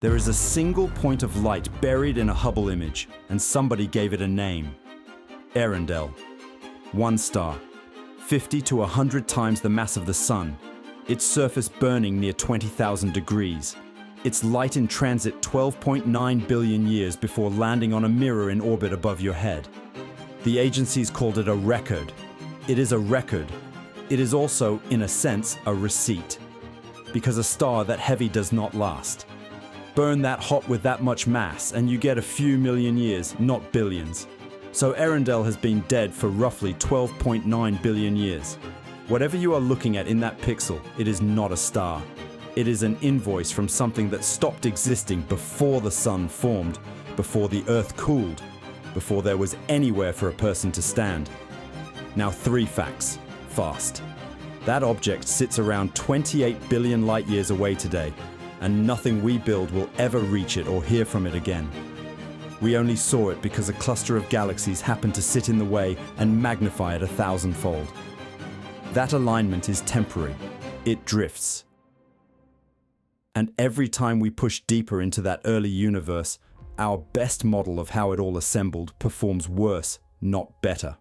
There is a single point of light buried in a Hubble image, and somebody gave it a name. Earendel. One star, 50 to 100 times the mass of the Sun, its surface burning near 20,000 degrees, its light in transit 12.9 billion years before landing on a mirror in orbit above your head. The agencies called it a record. It is a record. It is also, in a sense, a receipt. Because a star that heavy does not last. Burn that hot with that much mass, and you get a few million years, not billions. So Arendelle has been dead for roughly 12.9 billion years. Whatever you are looking at in that pixel, it is not a star. It is an invoice from something that stopped existing before the Sun formed, before the Earth cooled, before there was anywhere for a person to stand. Now 3 facts, fast. That object sits around 28 billion light years away today, and nothing we build will ever reach it or hear from it again. We only saw it because a cluster of galaxies happened to sit in the way and magnify it 1,000-fold. That alignment is temporary. It drifts. And every time we push deeper into that early universe, our best model of how it all assembled performs worse, not better.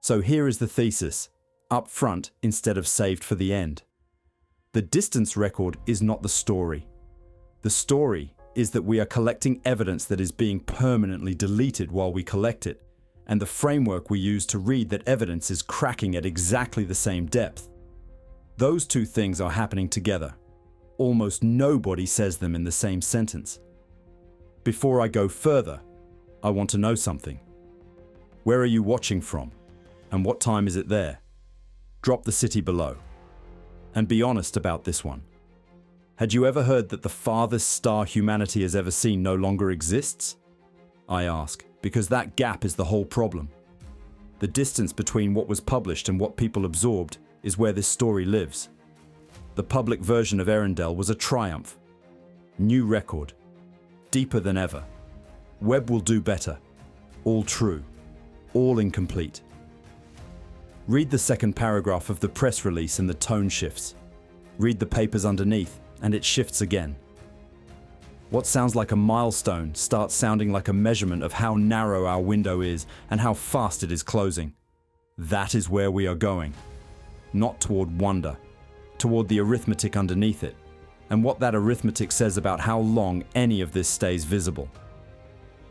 So here is the thesis, up front instead of saved for the end. The distance record is not the story. The story is that we are collecting evidence that is being permanently deleted while we collect it, and the framework we use to read that evidence is cracking at exactly the same depth. Those two things are happening together. Almost nobody says them in the same sentence. Before I go further, I want to know something. Where are you watching from? And what time is it there? Drop the city below. And be honest about this one. Had you ever heard that the farthest star humanity has ever seen no longer exists? I ask, because that gap is the whole problem. The distance between what was published and what people absorbed is where this story lives. The public version of Arendelle was a triumph. New record. Deeper than ever. Webb will do better. All true. All incomplete. Read the second paragraph of the press release and the tone shifts. Read the papers underneath, and it shifts again. What sounds like a milestone starts sounding like a measurement of how narrow our window is and how fast it is closing. That is where we are going. Not toward wonder, toward the arithmetic underneath it, and what that arithmetic says about how long any of this stays visible.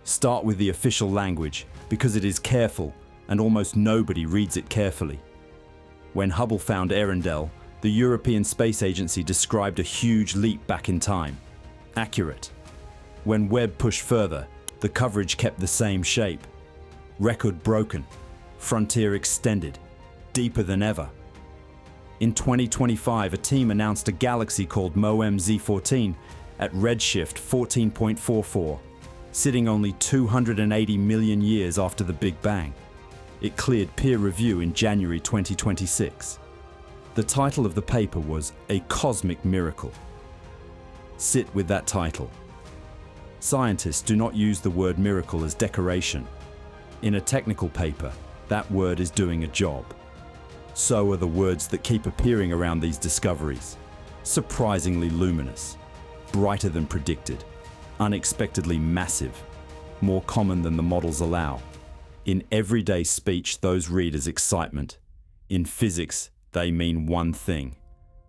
Start with the official language, because it is careful, and almost nobody reads it carefully. When Hubble found Arendelle, the European Space Agency described a huge leap back in time. Accurate. When Webb pushed further, the coverage kept the same shape. Record broken. Frontier extended. Deeper than ever. In 2025, a team announced a galaxy called MOEM Z14 at redshift 14.44, sitting only 280 million years after the Big Bang. It cleared peer review in January 2026. The title of the paper was A Cosmic Miracle. Sit with that title. Scientists do not use the word miracle as decoration. In a technical paper, that word is doing a job. So are the words that keep appearing around these discoveries. Surprisingly luminous, brighter than predicted, unexpectedly massive, more common than the models allow. In everyday speech, those read as excitement. In physics, they mean one thing.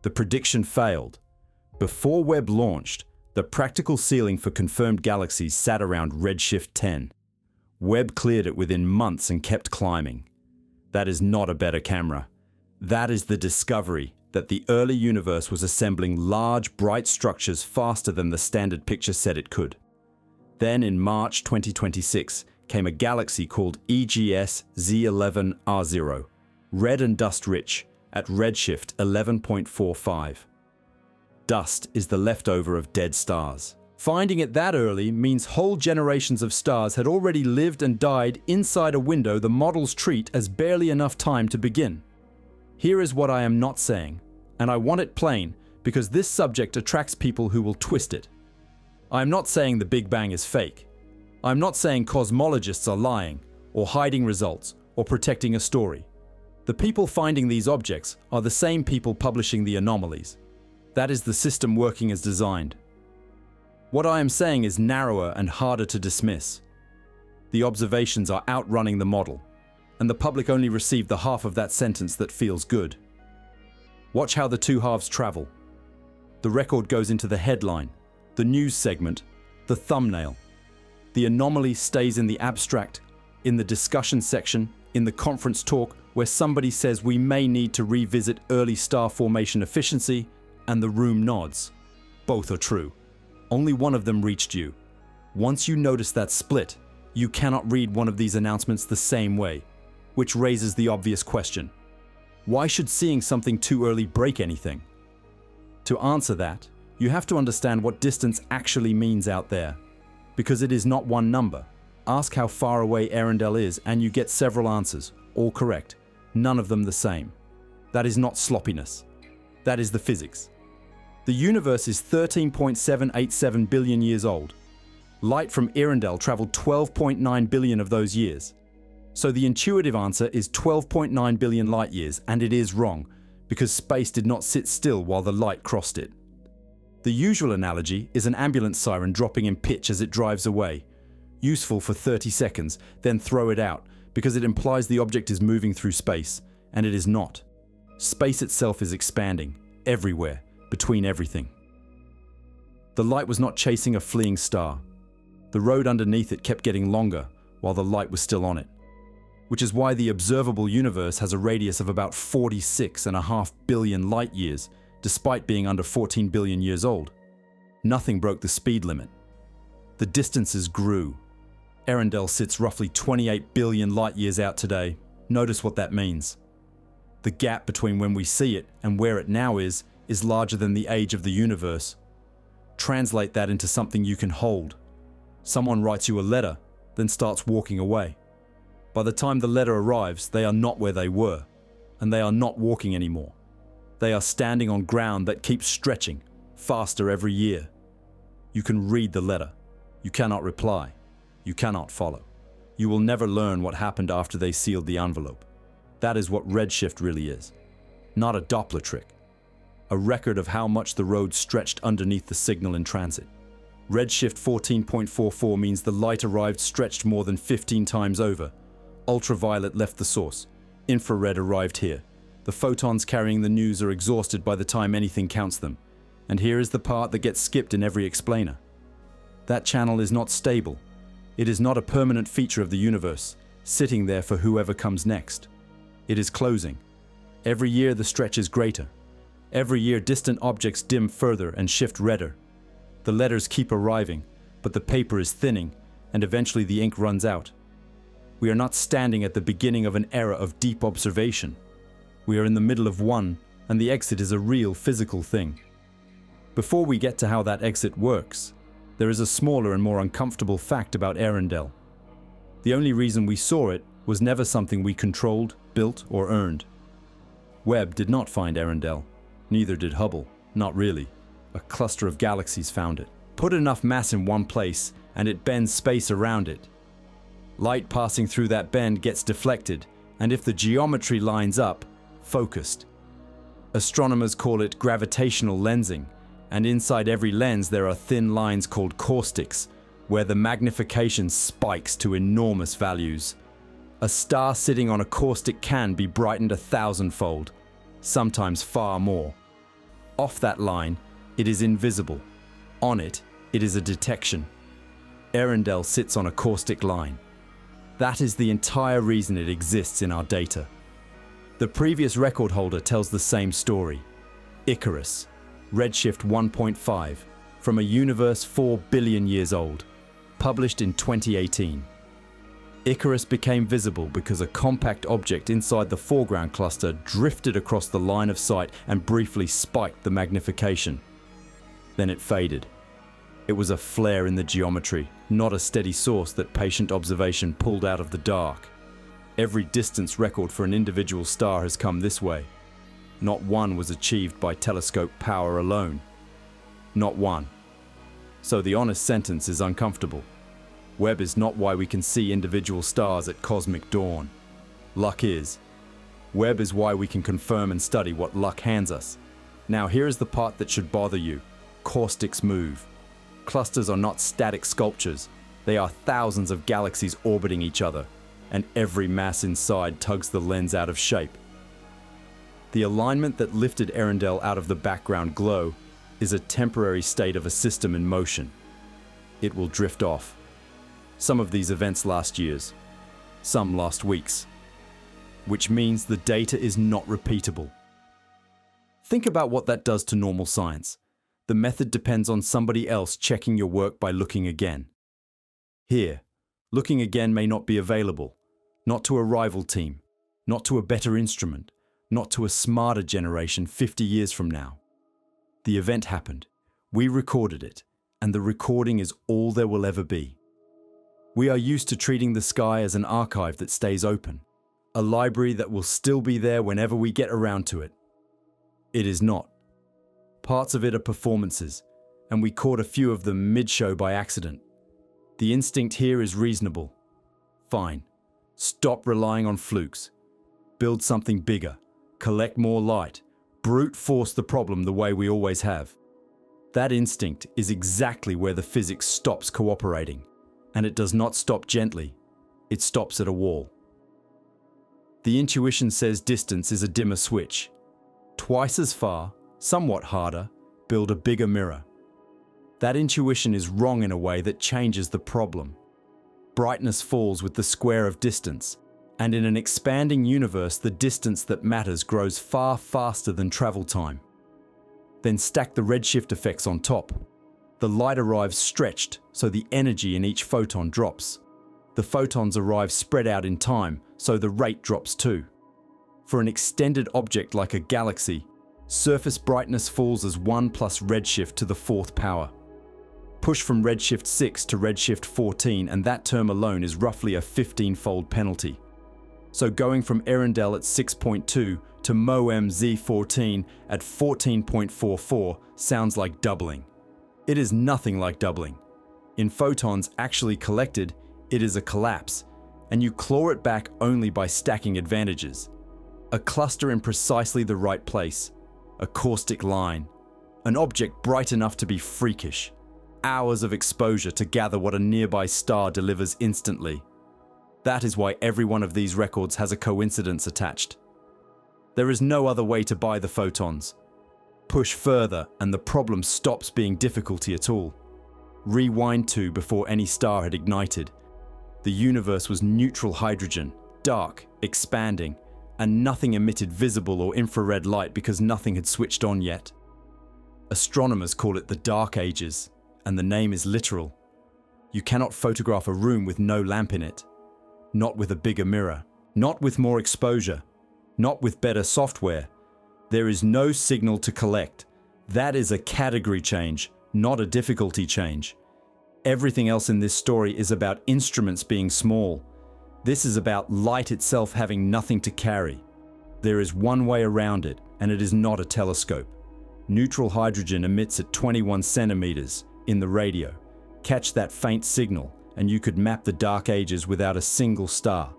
The prediction failed. Before Webb launched, the practical ceiling for confirmed galaxies sat around redshift 10. Webb cleared it within months and kept climbing. That is not a better camera. That is the discovery that the early universe was assembling large, bright structures faster than the standard picture said it could. Then in March 2026, came a galaxy called EGS Z11R0, red and dust-rich, at redshift 11.45. Dust is the leftover of dead stars. Finding it that early means whole generations of stars had already lived and died inside a window the models treat as barely enough time to begin. Here is what I am not saying, and I want it plain because this subject attracts people who will twist it. I am not saying the Big Bang is fake. I'm not saying cosmologists are lying, or hiding results, or protecting a story. The people finding these objects are the same people publishing the anomalies. That is the system working as designed. What I am saying is narrower and harder to dismiss. The observations are outrunning the model, and the public only received the half of that sentence that feels good. Watch how the two halves travel. The record goes into the headline, the news segment, the thumbnail. The anomaly stays in the abstract, in the discussion section, in the conference talk where somebody says we may need to revisit early star formation efficiency, and the room nods. Both are true. Only one of them reached you. Once you notice that split, you cannot read one of these announcements the same way, which raises the obvious question. Why should seeing something too early break anything? To answer that, you have to understand what distance actually means out there, because it is not one number. Ask how far away Arendelle is and you get several answers, all correct, none of them the same. That is not sloppiness. That is the physics. The universe is 13.787 billion years old. Light from Earendel traveled 12.9 billion of those years. So the intuitive answer is 12.9 billion light years, and it is wrong, because space did not sit still while the light crossed it. The usual analogy is an ambulance siren dropping in pitch as it drives away, useful for 30 seconds, then throw it out, because it implies the object is moving through space, and it is not. Space itself is expanding, everywhere, between everything. The light was not chasing a fleeing star. The road underneath it kept getting longer while the light was still on it, which is why the observable universe has a radius of about 46.5 billion light years, despite being under 14 billion years old. Nothing broke the speed limit. The distances grew. Arendelle sits roughly 28 billion light years out today. Notice what that means. The gap between when we see it and where it now is larger than the age of the universe. Translate that into something you can hold. Someone writes you a letter, then starts walking away. By the time the letter arrives, they are not where they were, and they are not walking anymore. They are standing on ground that keeps stretching, faster every year. You can read the letter. You cannot reply. You cannot follow. You will never learn what happened after they sealed the envelope. That is what redshift really is. Not a Doppler trick. A record of how much the road stretched underneath the signal in transit. Redshift 14.44 means the light arrived stretched more than 15 times over. Ultraviolet left the source. Infrared arrived here. The photons carrying the news are exhausted by the time anything counts them. And here is the part that gets skipped in every explainer. That channel is not stable. It is not a permanent feature of the universe, sitting there for whoever comes next. It is closing. Every year the stretch is greater. Every year distant objects dim further and shift redder. The letters keep arriving, but the paper is thinning, and eventually the ink runs out. We are not standing at the beginning of an era of deep observation. We are in the middle of one, and the exit is a real physical thing. Before we get to how that exit works, there is a smaller and more uncomfortable fact about Arendelle. The only reason we saw it was never something we controlled, built, or earned. Webb did not find Arendelle. Neither did Hubble. Not really. A cluster of galaxies found it. Put enough mass in one place, and it bends space around it. Light passing through that bend gets deflected, and if the geometry lines up, focused. Astronomers call it gravitational lensing, and inside every lens there are thin lines called caustics, where the magnification spikes to enormous values. A star sitting on a caustic can be brightened 1,000-fold, sometimes far more. Off that line, it is invisible. On it, it is a detection. Arendelle sits on a caustic line. That is the entire reason it exists in our data. The previous record holder tells the same story. Icarus, redshift 1.5, from a universe 4 billion years old, published in 2018. Icarus became visible because a compact object inside the foreground cluster drifted across the line of sight and briefly spiked the magnification. Then it faded. It was a flare in the geometry, not a steady source that patient observation pulled out of the dark. Every distance record for an individual star has come this way. Not one was achieved by telescope power alone. Not one. So the honest sentence is uncomfortable. Webb is not why we can see individual stars at cosmic dawn. Luck is. Webb is why we can confirm and study what luck hands us. Now here is the part that should bother you. Caustics move. clusters are not static sculptures. They are thousands of galaxies orbiting each other, and every mass inside tugs the lens out of shape. The alignment that lifted Earendel out of the background glow is a temporary state of a system in motion. It will drift off. Some of these events last years, some last weeks, which means the data is not repeatable. Think about what that does to normal science. The method depends on somebody else checking your work by looking again. Here, looking again may not be available, not to a rival team, not to a better instrument, not to a smarter generation 50 years from now. The event happened, we recorded it, and the recording is all there will ever be. We are used to treating the sky as an archive that stays open, a library that will still be there whenever we get around to it. It is not. Parts of it are performances, and we caught a few of them mid-show by accident. The instinct here is reasonable. Fine. Stop relying on flukes. Build something bigger. Collect more light. Brute force the problem the way we always have. That instinct is exactly where the physics stops cooperating. And it does not stop gently. It stops at a wall. The intuition says distance is a dimmer switch. Twice as far, somewhat harder, build a bigger mirror. That intuition is wrong in a way that changes the problem. Brightness falls with the square of distance, and in an expanding universe, the distance that matters grows far faster than travel time. Then stack the redshift effects on top. The light arrives stretched, so the energy in each photon drops. The photons arrive spread out in time, so the rate drops too. For an extended object like a galaxy, surface brightness falls as 1 plus redshift to the 4th power. Push from redshift 6 to redshift 14, and that term alone is roughly a 15-fold penalty. So going from Arendelle at 6.2 to MOEM Z14 at 14.44 sounds like doubling. It is nothing like doubling. In photons actually collected, it is a collapse, and you claw it back only by stacking advantages. A cluster in precisely the right place, a caustic line, an object bright enough to be freakish, hours of exposure to gather what a nearby star delivers instantly. That is why every one of these records has a coincidence attached. There is no other way to buy the photons. Push further and the problem stops being difficulty at all. Rewind to before any star had ignited. The universe was neutral hydrogen, dark, expanding, and nothing emitted visible or infrared light because nothing had switched on yet. Astronomers call it the Dark Ages, and the name is literal. You cannot photograph a room with no lamp in it. Not with a bigger mirror. Not with more exposure. Not with better software. There is no signal to collect. That is a category change, not a difficulty change. Everything else in this story is about instruments being small. This is about light itself having nothing to carry. There is one way around it, and it is not a telescope. Neutral hydrogen emits at 21 centimeters in the radio. Catch that faint signal, and you could map the Dark Ages without a single star.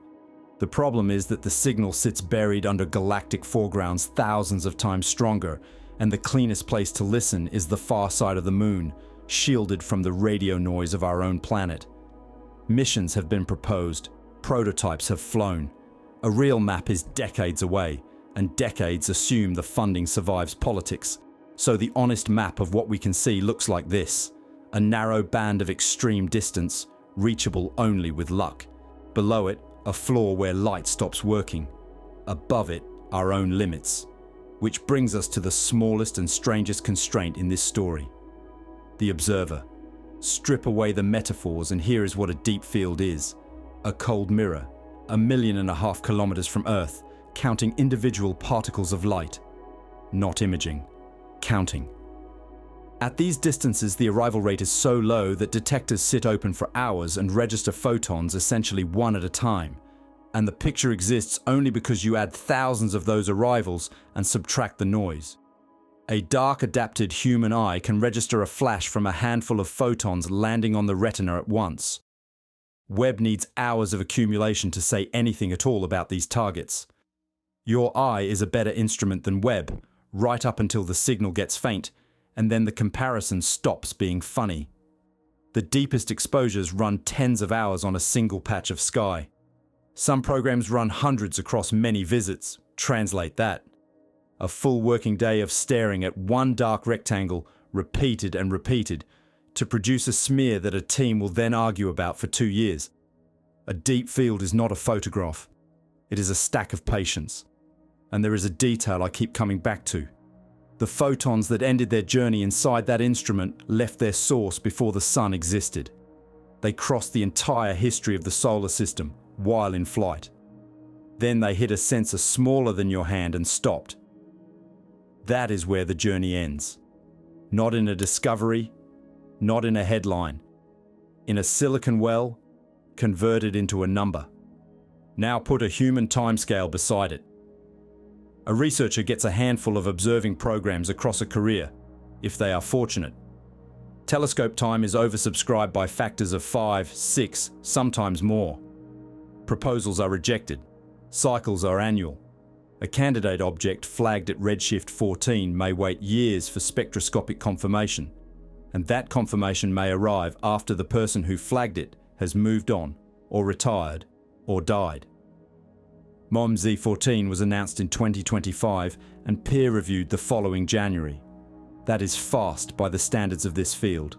The problem is that the signal sits buried under galactic foregrounds thousands of times stronger, and the cleanest place to listen is the far side of the moon, shielded from the radio noise of our own planet. Missions have been proposed. Prototypes have flown. A real map is decades away, and decades assume the funding survives politics. So the honest map of what we can see looks like this: a narrow band of extreme distance, reachable only with luck. Below it, a floor where light stops working. Above it, our own limits. Which brings us to the smallest and strangest constraint in this story: the observer. Strip away the metaphors, and here is what a deep field is. A cold mirror, 1.5 million kilometers from Earth, counting individual particles of light. Not imaging, counting. At these distances, the arrival rate is so low that detectors sit open for hours and register photons essentially one at a time. And the picture exists only because you add thousands of those arrivals and subtract the noise. A dark-adapted human eye can register a flash from a handful of photons landing on the retina at once. Webb needs hours of accumulation to say anything at all about these targets. Your eye is a better instrument than Webb, right up until the signal gets faint, and then the comparison stops being funny. The deepest exposures run tens of hours on a single patch of sky. Some programs run hundreds across many visits. Translate that. A full working day of staring at one dark rectangle, repeated and repeated, to produce a smear that a team will then argue about for 2 years. A deep field is not a photograph. It is a stack of patience. And there is a detail I keep coming back to. The photons that ended their journey inside that instrument left their source before the sun existed. They crossed the entire history of the solar system while in flight. Then they hit a sensor smaller than your hand and stopped. That is where the journey ends. Not in a discovery, not in a headline. In a silicon well, converted into a number. Now put a human timescale beside it. A researcher gets a handful of observing programs across a career, if they are fortunate. Telescope time is oversubscribed by factors of 5, 6, sometimes more. Proposals are rejected. Cycles are annual. A candidate object flagged at redshift 14 may wait years for spectroscopic confirmation, and that confirmation may arrive after the person who flagged it has moved on, or retired, or died. MOM Z14 was announced in 2025 and peer-reviewed the following January. That is fast by the standards of this field.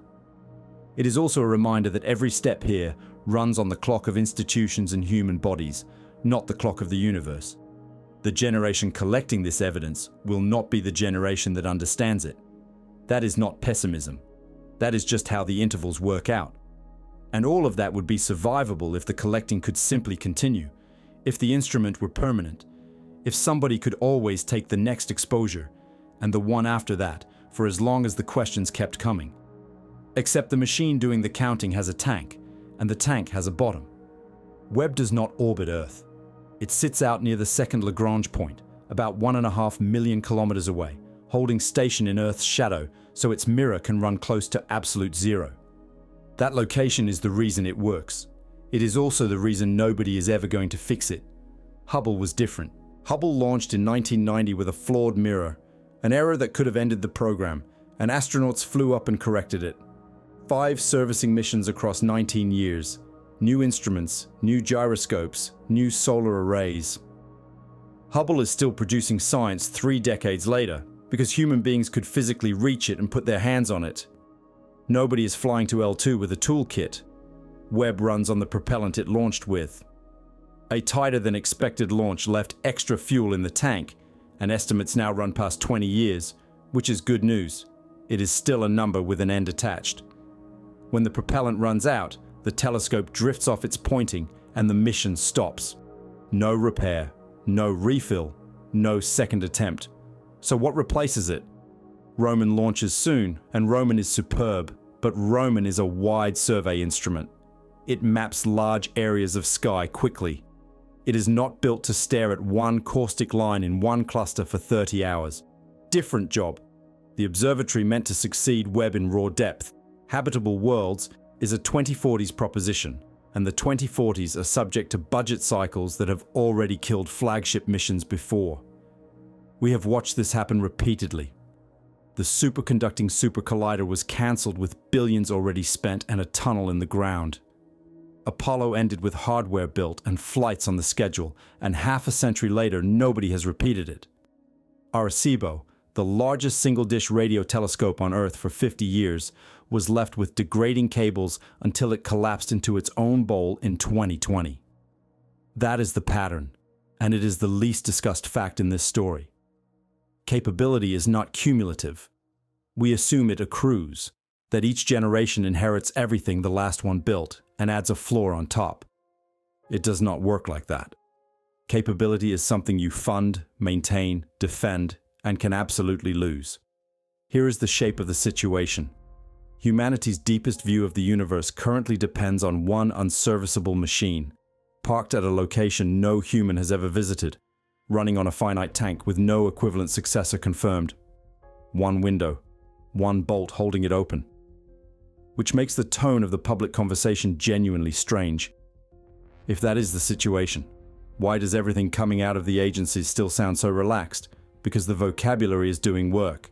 It is also a reminder that every step here runs on the clock of institutions and human bodies, not the clock of the universe. The generation collecting this evidence will not be the generation that understands it. That is not pessimism. That is just how the intervals work out. And all of that would be survivable if the collecting could simply continue, if the instrument were permanent, if somebody could always take the next exposure and the one after that for as long as the questions kept coming. Except the machine doing the counting has a tank, and the tank has a bottom. Webb does not orbit Earth. It sits out near the second Lagrange point, about 1.5 million kilometers away, holding station in Earth's shadow so its mirror can run close to absolute zero. That location is the reason it works. It is also the reason nobody is ever going to fix it. Hubble was different. Hubble launched in 1990 with a flawed mirror, an error that could have ended the program, and astronauts flew up and corrected it. 5 servicing missions across 19 years. New instruments, new gyroscopes, new solar arrays. Hubble is still producing science 3 decades later, because human beings could physically reach it and put their hands on it. Nobody is flying to L2 with a toolkit. Webb runs on the propellant it launched with. A tighter than expected launch left extra fuel in the tank, and estimates now run past 20 years, which is good news. It is still a number with an end attached. When the propellant runs out, the telescope drifts off its pointing and the mission stops. No repair, no refill, no second attempt. So what replaces it? Roman launches soon, and Roman is superb, but Roman is a wide survey instrument. It maps large areas of sky quickly. It is not built to stare at one caustic line in one cluster for 30 hours. Different job. The observatory meant to succeed Webb in raw depth. Habitable worlds is a 2040s proposition, and the 2040s are subject to budget cycles that have already killed flagship missions before. We have watched this happen repeatedly. The superconducting super collider was cancelled with billions already spent and a tunnel in the ground. Apollo ended with hardware built and flights on the schedule, and half a century later nobody has repeated it. Arecibo, the largest single-dish radio telescope on Earth for 50 years, was left with degrading cables until it collapsed into its own bowl in 2020. That is the pattern, and it is the least discussed fact in this story. Capability is not cumulative. We assume it accrues, that each generation inherits everything the last one built and adds a floor on top. It does not work like that. Capability is something you fund, maintain, defend, and can absolutely lose. Here is the shape of the situation. Humanity's deepest view of the universe currently depends on one unserviceable machine, parked at a location no human has ever visited, running on a finite tank with no equivalent successor confirmed. One window, one bolt holding it open. Which makes the tone of the public conversation genuinely strange. If that is the situation, why does everything coming out of the agencies still sound so relaxed? Because the vocabulary is doing work.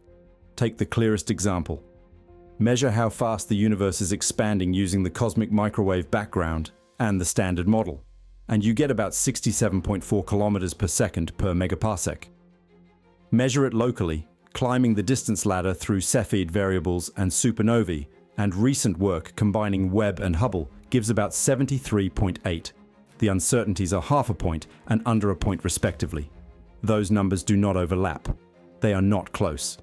Take the clearest example. Measure how fast the universe is expanding using the cosmic microwave background and the standard model, and you get about 67.4 kilometers per second per megaparsec. Measure it locally, climbing the distance ladder through Cepheid variables and supernovae, and recent work combining Webb and Hubble gives about 73.8. The uncertainties are half a point and under a point respectively. Those numbers do not overlap. They are not close.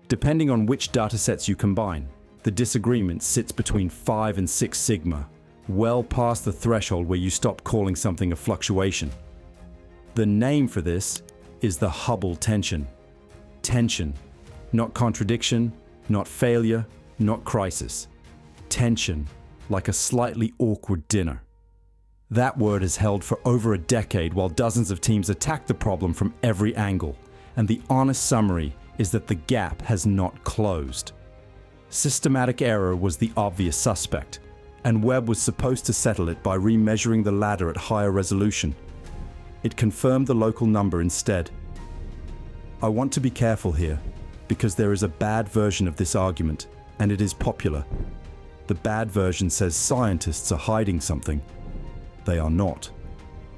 Depending on which datasets you combine, the disagreement sits between 5 and 6 sigma, well past the threshold where you stop calling something a fluctuation. The name for this is the Hubble tension. Tension, not contradiction, not failure, not crisis. Tension, like a slightly awkward dinner. That word is held for over a decade while dozens of teams attack the problem from every angle, and the honest summary is that the gap has not closed. Systematic error was the obvious suspect, and Webb was supposed to settle it by remeasuring the ladder at higher resolution. It confirmed the local number instead. I want to be careful here, because there is a bad version of this argument, and it is popular. The bad version says scientists are hiding something. They are not.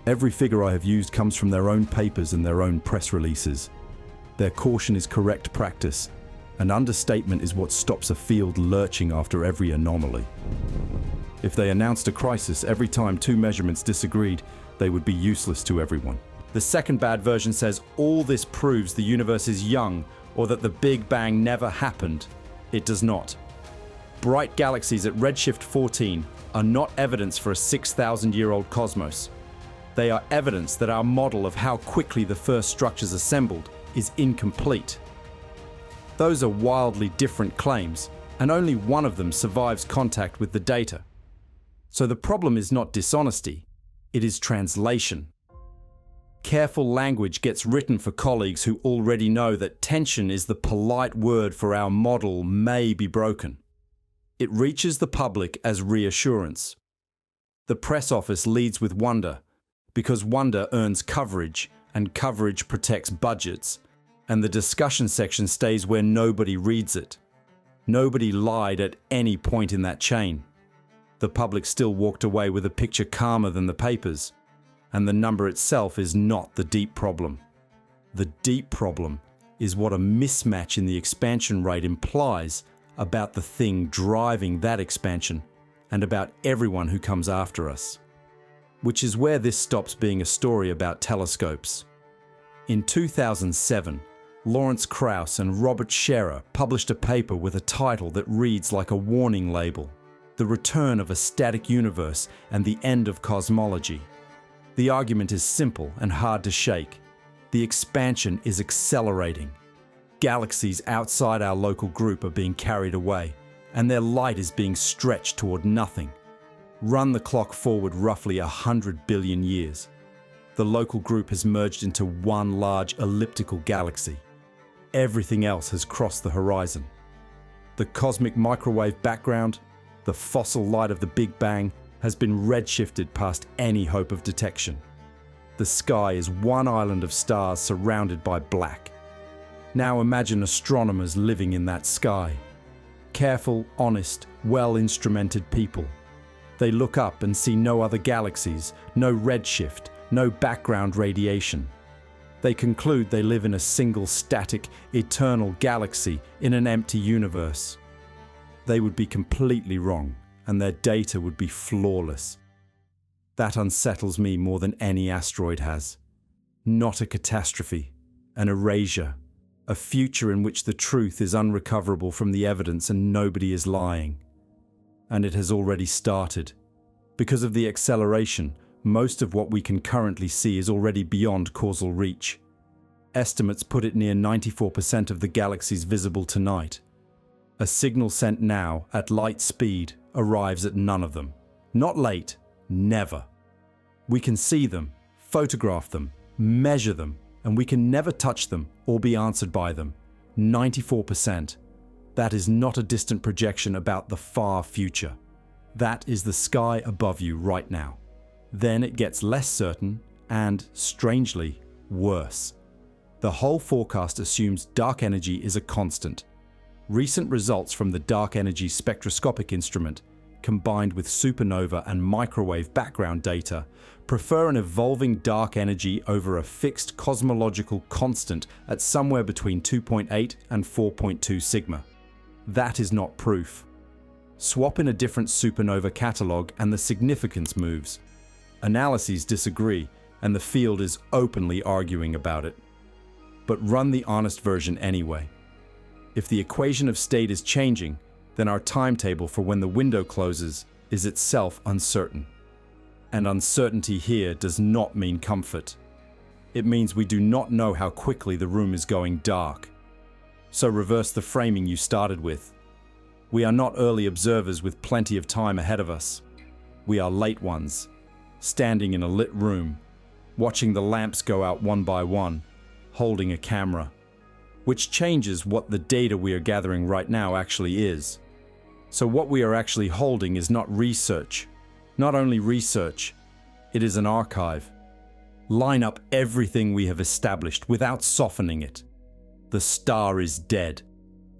Every figure I have used comes from their own papers and their own press releases. Their caution is correct practice. An understatement is what stops a field lurching after every anomaly. If they announced a crisis every time two measurements disagreed, they would be useless to everyone. The second bad version says all this proves the universe is young or that the Big Bang never happened. It does not. Bright galaxies at redshift 14 are not evidence for a 6,000-year-old cosmos. They are evidence that our model of how quickly the first structures assembled is incomplete. Those are wildly different claims, and only one of them survives contact with the data. So the problem is not dishonesty, it is translation. Careful language gets written for colleagues who already know that tension is the polite word for our model may be broken. It reaches the public as reassurance. The press office leads with wonder, because wonder earns coverage, and coverage protects budgets, and the discussion section stays where nobody reads it. Nobody lied at any point in that chain. The public still walked away with a picture calmer than the papers, and the number itself is not the deep problem. The deep problem is what a mismatch in the expansion rate implies about the thing driving that expansion and about everyone who comes after us. Which is where this stops being a story about telescopes. In 2007, Lawrence Krauss and Robert Scherer published a paper with a title that reads like a warning label: The Return of a Static Universe and the End of Cosmology. The argument is simple and hard to shake. The expansion is accelerating. Galaxies outside our local group are being carried away, and their light is being stretched toward nothing. Run the clock forward roughly 100 billion years. The local group has merged into one large elliptical galaxy. Everything else has crossed the horizon. The cosmic microwave background, the fossil light of the Big Bang, has been redshifted past any hope of detection. The sky is one island of stars surrounded by black. Now imagine astronomers living in that sky. Careful, honest, well-instrumented people. They look up and see no other galaxies, no redshift, no background radiation. They conclude they live in a single static, eternal galaxy in an empty universe. They would be completely wrong, and their data would be flawless. That unsettles me more than any asteroid has. Not a catastrophe, an erasure, a future in which the truth is unrecoverable from the evidence and nobody is lying. And it has already started. Because of the acceleration, most of what we can currently see is already beyond causal reach. Estimates put it near 94% of the galaxies visible tonight. A signal sent now, at light speed, arrives at none of them. Not late, never. We can see them, photograph them, measure them, and we can never touch them or be answered by them. 94%. That is not a distant projection about the far future. That is the sky above you right now. Then it gets less certain and, strangely, worse. The whole forecast assumes dark energy is a constant. Recent results from the Dark Energy Spectroscopic Instrument, combined with supernova and microwave background data, prefer an evolving dark energy over a fixed cosmological constant at somewhere between 2.8 and 4.2 sigma. That is not proof. Swap in a different supernova catalog and the significance moves. Analyses disagree, and the field is openly arguing about it. But run the honest version anyway. If the equation of state is changing, then our timetable for when the window closes is itself uncertain. And uncertainty here does not mean comfort. It means we do not know how quickly the room is going dark. So reverse the framing you started with. We are not early observers with plenty of time ahead of us. We are late ones, standing in a lit room, watching the lamps go out one by one, holding a camera, which changes what the data we are gathering right now actually is. So what we are actually holding is not research. Not only research, it is an archive. Line up everything we have established without softening it. The star is dead,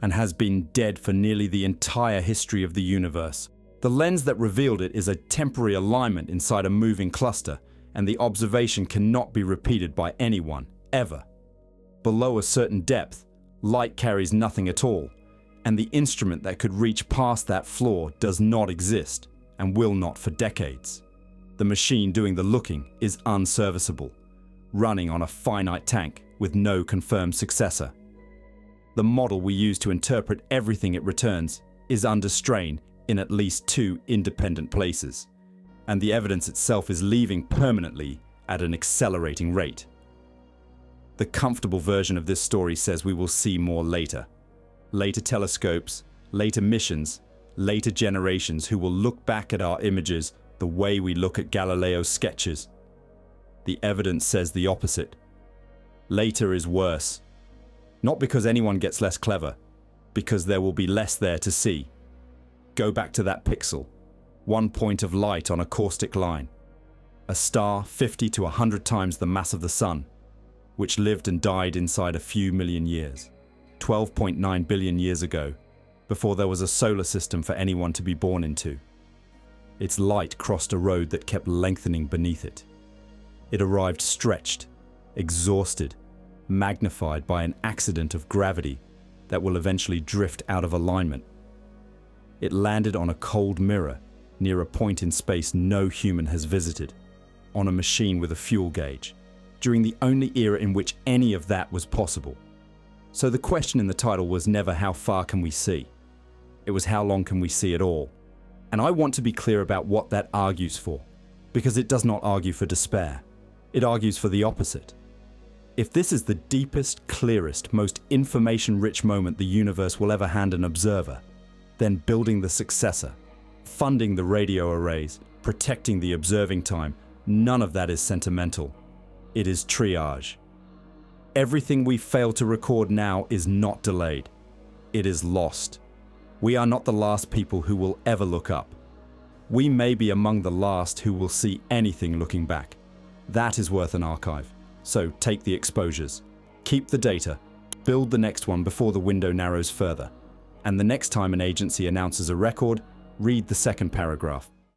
and has been dead for nearly the entire history of the universe. The lens that revealed it is a temporary alignment inside a moving cluster, and the observation cannot be repeated by anyone, ever. Below a certain depth, light carries nothing at all, and the instrument that could reach past that floor does not exist, and will not for decades. The machine doing the looking is unserviceable, running on a finite tank with no confirmed successor. The model we use to interpret everything it returns is under strain in at least 2 independent places, and the evidence itself is leaving permanently at an accelerating rate. The comfortable version of this story says we will see more later. Later telescopes, later missions, later generations who will look back at our images the way we look at Galileo's sketches. The evidence says the opposite. Later is worse. Not because anyone gets less clever, because there will be less there to see. Go back to that pixel, 1 point of light on a caustic line. A star 50 to 100 times the mass of the sun, which lived and died inside a few million years, 12.9 billion years ago, before there was a solar system for anyone to be born into. Its light crossed a road that kept lengthening beneath it. It arrived stretched, exhausted, magnified by an accident of gravity that will eventually drift out of alignment. It landed on a cold mirror near a point in space no human has visited, on a machine with a fuel gauge, during the only era in which any of that was possible. So the question in the title was never how far can we see? It was how long can we see at all? And I want to be clear about what that argues for, because it does not argue for despair. It argues for the opposite. If this is the deepest, clearest, most information-rich moment the universe will ever hand an observer, then building the successor, funding the radio arrays, protecting the observing time, none of that is sentimental. It is triage. Everything we fail to record now is not delayed. It is lost. We are not the last people who will ever look up. We may be among the last who will see anything looking back. That is worth an archive. So take the exposures, keep the data, build the next one before the window narrows further. And the next time an agency announces a record, read the second paragraph.